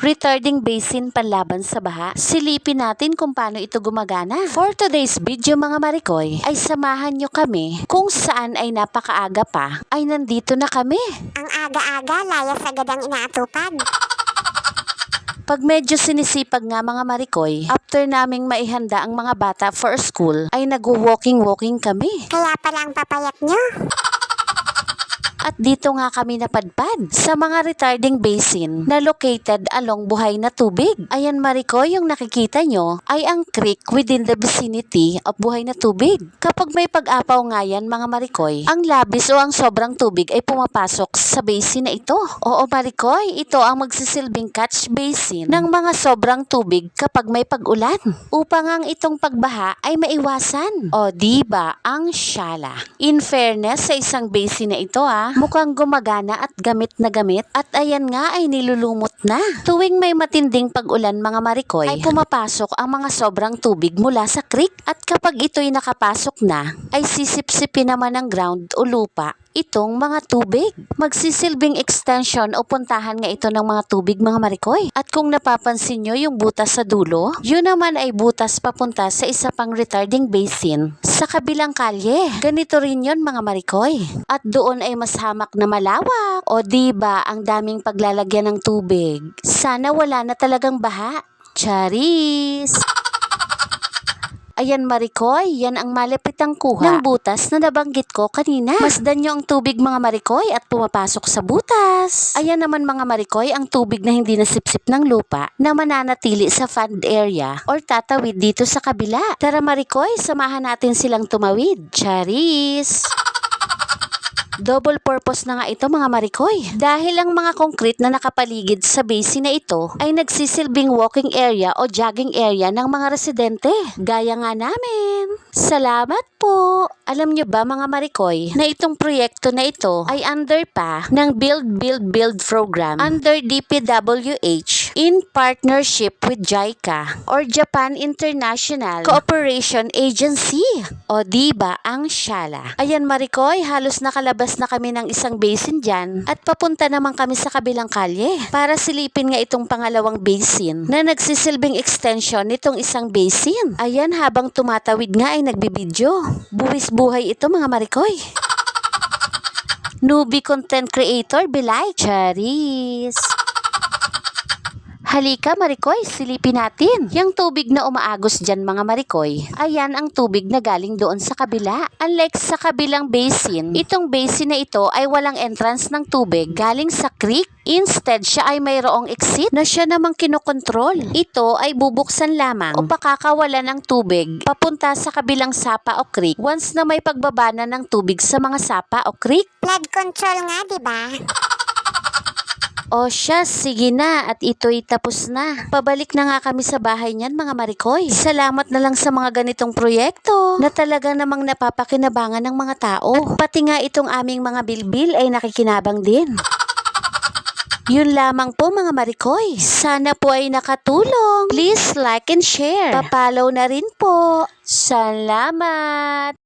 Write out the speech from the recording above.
retarding basin panlaban sa baha. Silipin natin kung paano ito gumagana. For today's video mga Marikoy, ay samahan nyo kami kung saan ay napakaaga pa ay nandito na kami. Ang aga-aga, layas agad ang inaatupag. Pag medyo sinisipag nga mga Marikoy, after naming maihanda ang mga bata for school, ay nag-walking kami. Kaya pala ang papayat nyo. At dito nga kami napadpad sa mga retarding basin na located along buhay na tubig. Ayan Marikoy, yung nakikita nyo ay ang creek within the vicinity of buhay na tubig. Kapag may pag-apaw nga yan mga Marikoy, ang labis o ang sobrang tubig ay pumapasok sa basin na ito. Oo Marikoy, ito ang magsisilbing catch basin ng mga sobrang tubig kapag may pag-ulan. Upang ang itong pagbaha ay maiwasan. O diba ang syala. In fairness sa isang basin na ito mukhang gumagana at gamit na gamit at ayan nga ay nilulumot na. Tuwing may matinding pag-ulan mga Marikoy, ay pumapasok ang mga sobrang tubig mula sa creek at kapag ito'y nakapasok na, ay sisipsipin naman ng ground o lupa itong mga tubig. Magsisilbing extension o puntahan nga ito ng mga tubig mga Marikoy. At kung napapansin nyo yung butas sa dulo, yun naman ay butas papunta sa isa pang retarding basin sa kabilang kalye. Ganito rin yun mga Marikoy. At doon ay mas hamak na malawak. O diba ang daming paglalagyan ng tubig. Sana wala na talagang baha. Charis! Ayan Marikoy, yan ang malapitang kuha ng butas na nabanggit ko kanina. Masdan nyo ang tubig mga Marikoy at pumapasok sa butas. Ayan naman mga Marikoy, ang tubig na hindi nasipsip ng lupa na mananatili sa fund area or tatawid dito sa kabila. Tara Marikoy, samahan natin silang tumawid. Charis! Double purpose na nga ito mga Marikoy. Dahil ang mga concrete na nakapaligid sa basin na ito ay nagsisilbing walking area o jogging area ng mga residente. Gaya nga namin. Salamat po! Alam nyo ba mga Marikoy na itong proyekto na ito ay under pa ng Build program under DPWH in partnership with JICA or Japan International Cooperation Agency. O diba ang syala. Ayan Marikoy, halos nakalabas na kami ng isang basin dyan at papunta naman kami sa kabilang kalye para silipin nga itong pangalawang basin na nagsisilbing extension nitong isang basin. Ayan, habang tumatawid nga ay nagbibidyo. Buwis buhay ito mga Marikoy. Newbie content creator, bilay. Charis! Halika Marikoy, silipin natin. Yung tubig na umaagos dyan mga Marikoy, ayan ang tubig na galing doon sa kabila. Unlike sa kabilang basin, itong basin na ito ay walang entrance ng tubig galing sa creek. Instead, siya ay mayroong exit na siya namang kinokontrol. Ito ay bubuksan lamang o pakakawalan ng tubig papunta sa kabilang sapa o creek once na may pagbabana ng tubig sa mga sapa o creek. Flood control nga, diba? O siya, sige na at ito'y tapos na. Pabalik na nga kami sa bahay niyan mga Marikoy. Salamat na lang sa mga ganitong proyekto na talaga namang napapakinabangan ng mga tao. At pati nga itong aming mga bilbil ay nakikinabang din. Yun lamang po mga Marikoy. Sana po ay nakatulong. Please like and share. Papalaw na rin po. Salamat!